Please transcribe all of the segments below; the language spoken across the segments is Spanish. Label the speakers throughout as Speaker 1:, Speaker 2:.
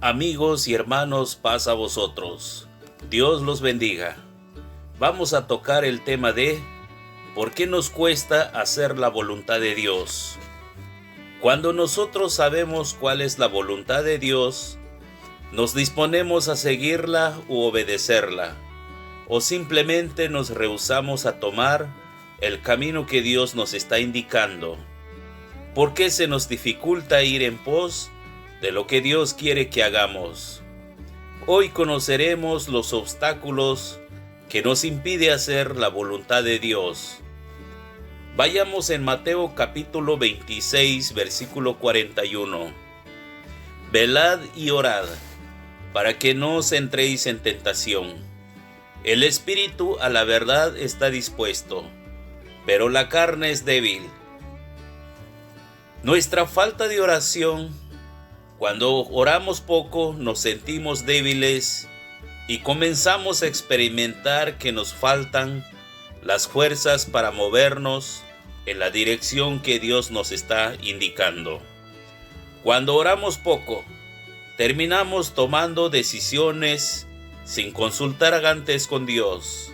Speaker 1: Amigos y hermanos, paz a vosotros. Dios los bendiga. Vamos a tocar el tema de ¿por qué nos cuesta hacer la voluntad de Dios? Cuando nosotros sabemos cuál es la voluntad de Dios, nos disponemos a seguirla u obedecerla, o simplemente nos rehusamos a tomar el camino que Dios nos está indicando. ¿Por qué se nos dificulta ir en pos de lo que Dios quiere que hagamos? Hoy conoceremos los obstáculos que nos impide hacer la voluntad de Dios. Vayamos en Mateo capítulo 26, versículo 41. Velad y orad, para que no os entréis en tentación. El espíritu a la verdad está dispuesto, pero la carne es débil. Nuestra falta de oración, cuando oramos poco, nos sentimos débiles y comenzamos a experimentar que nos faltan las fuerzas para movernos en la dirección que Dios nos está indicando. Cuando oramos poco, terminamos tomando decisiones sin consultar antes con Dios.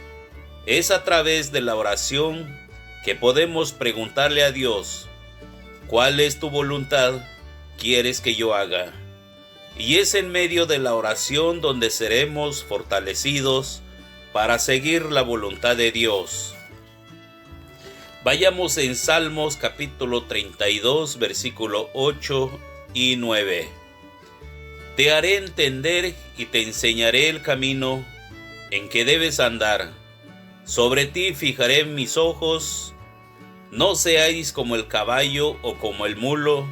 Speaker 1: Es a través de la oración que podemos preguntarle a Dios: ¿cuál es tu voluntad quieres que yo haga? Y es en medio de la oración donde seremos fortalecidos para seguir la voluntad de Dios. Vayamos en Salmos capítulo 32, versículo 8 y 9. Te haré entender y te enseñaré el camino en que debes andar. Sobre ti fijaré mis ojos. No seáis como el caballo o como el mulo,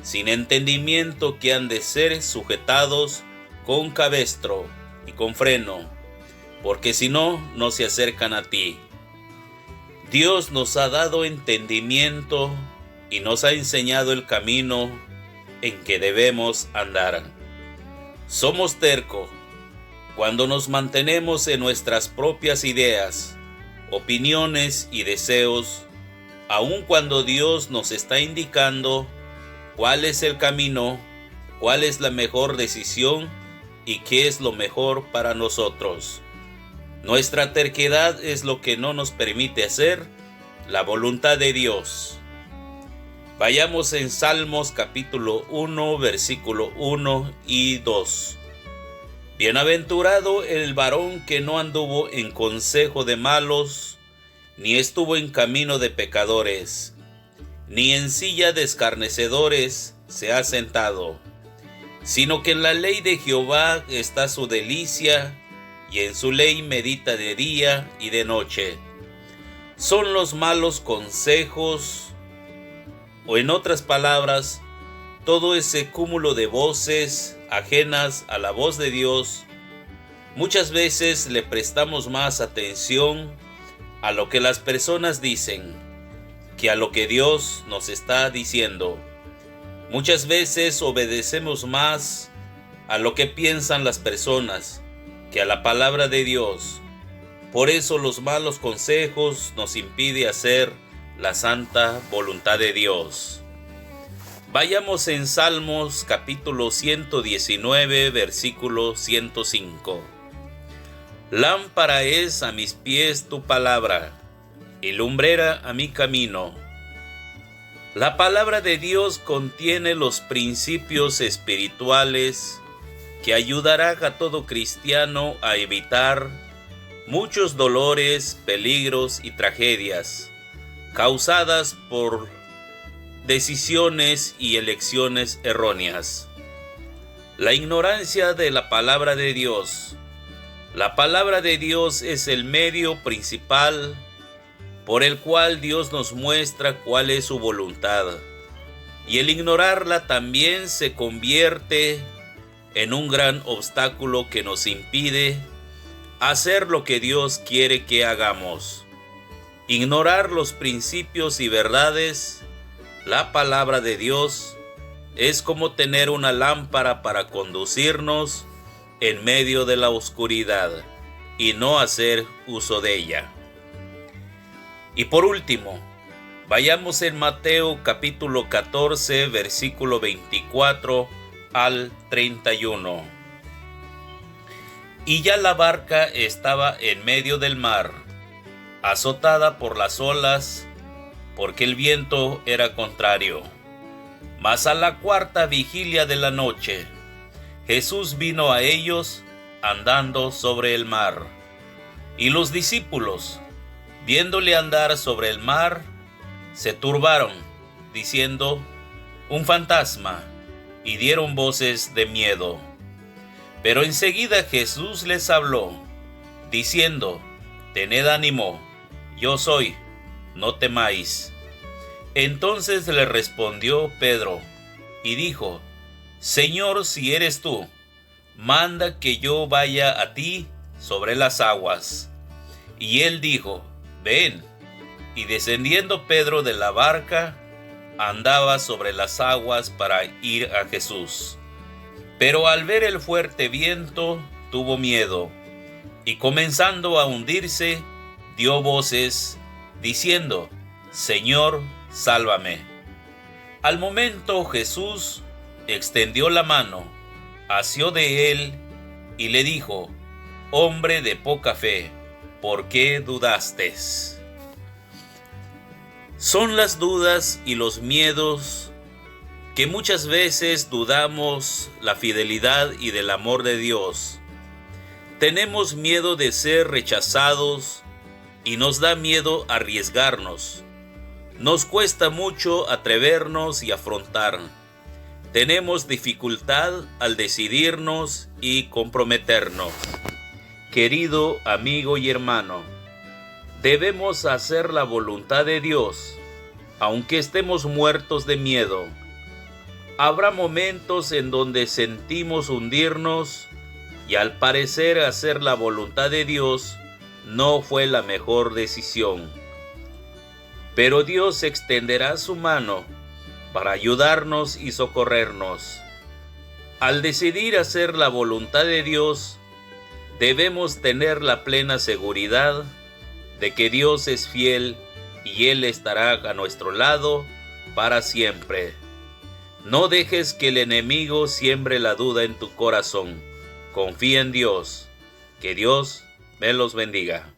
Speaker 1: sin entendimiento, que han de ser sujetados con cabestro y con freno, porque si no, no se acercan a ti. Dios nos ha dado entendimiento y nos ha enseñado el camino en que debemos andar. Somos tercos cuando nos mantenemos en nuestras propias ideas, opiniones y deseos, aun cuando Dios nos está indicando cuál es el camino, cuál es la mejor decisión y qué es lo mejor para nosotros. Nuestra terquedad es lo que no nos permite hacer la voluntad de Dios. Vayamos en Salmos capítulo 1, versículo 1 y 2. Bienaventurado el varón que no anduvo en consejo de malos, ni estuvo en camino de pecadores, ni en silla de escarnecedores se ha sentado, sino que en la ley de Jehová está su delicia, y en su ley medita de día y de noche. Son los malos consejos, o en otras palabras, todo ese cúmulo de voces ajenas a la voz de Dios. Muchas veces le prestamos más atención a lo que las personas dicen que a lo que Dios nos está diciendo. Muchas veces obedecemos más a lo que piensan las personas que a la palabra de Dios. Por eso los malos consejos nos impiden hacer la santa voluntad de Dios. Vayamos en Salmos capítulo 119, versículo 105. Lámpara es a mis pies tu palabra, y lumbrera a mi camino. La palabra de Dios contiene los principios espirituales que ayudará a todo cristiano a evitar muchos dolores, peligros y tragedias causadas por decisiones y elecciones erróneas. La ignorancia de la palabra de Dios. La palabra de Dios es el medio principal por el cual Dios nos muestra cuál es su voluntad, y el ignorarla también se convierte en un gran obstáculo que nos impide hacer lo que Dios quiere que hagamos. Ignorar los principios y verdades, la palabra de Dios, es como tener una lámpara para conducirnos en medio de la oscuridad y no hacer uso de ella. Y por último, vayamos en Mateo capítulo 14, versículo 24 al 31. Y ya la barca estaba en medio del mar, azotada por las olas, porque el viento era contrario. Mas a la cuarta vigilia de la noche, Jesús vino a ellos andando sobre el mar. Y los discípulos, viéndole andar sobre el mar, se turbaron, diciendo: un fantasma, y dieron voces de miedo. Pero enseguida Jesús les habló, diciendo: tened ánimo, yo soy, no temáis. Entonces le respondió Pedro, y dijo: Señor, si eres tú, manda que yo vaya a ti sobre las aguas. Y él dijo: ven. Y descendiendo Pedro de la barca, andaba sobre las aguas para ir a Jesús. Pero al ver el fuerte viento, tuvo miedo, y comenzando a hundirse, dio voces, diciendo: Señor, sálvame. Al momento Jesús extendió la mano, asió de él, y le dijo: hombre de poca fe, ¿por qué dudaste? Son las dudas y los miedos que muchas veces dudamos la fidelidad y del amor de Dios. Tenemos miedo de ser rechazados y nos da miedo arriesgarnos. Nos cuesta mucho atrevernos y afrontar. Tenemos dificultad al decidirnos y comprometernos. Querido amigo y hermano, debemos hacer la voluntad de Dios, aunque estemos muertos de miedo. Habrá momentos en donde sentimos hundirnos y al parecer hacer la voluntad de Dios no fue la mejor decisión. Pero Dios extenderá su mano para ayudarnos y socorrernos. Al decidir hacer la voluntad de Dios, debemos tener la plena seguridad de que Dios es fiel y Él estará a nuestro lado para siempre. No dejes que el enemigo siembre la duda en tu corazón. Confía en Dios. Que Dios me los bendiga.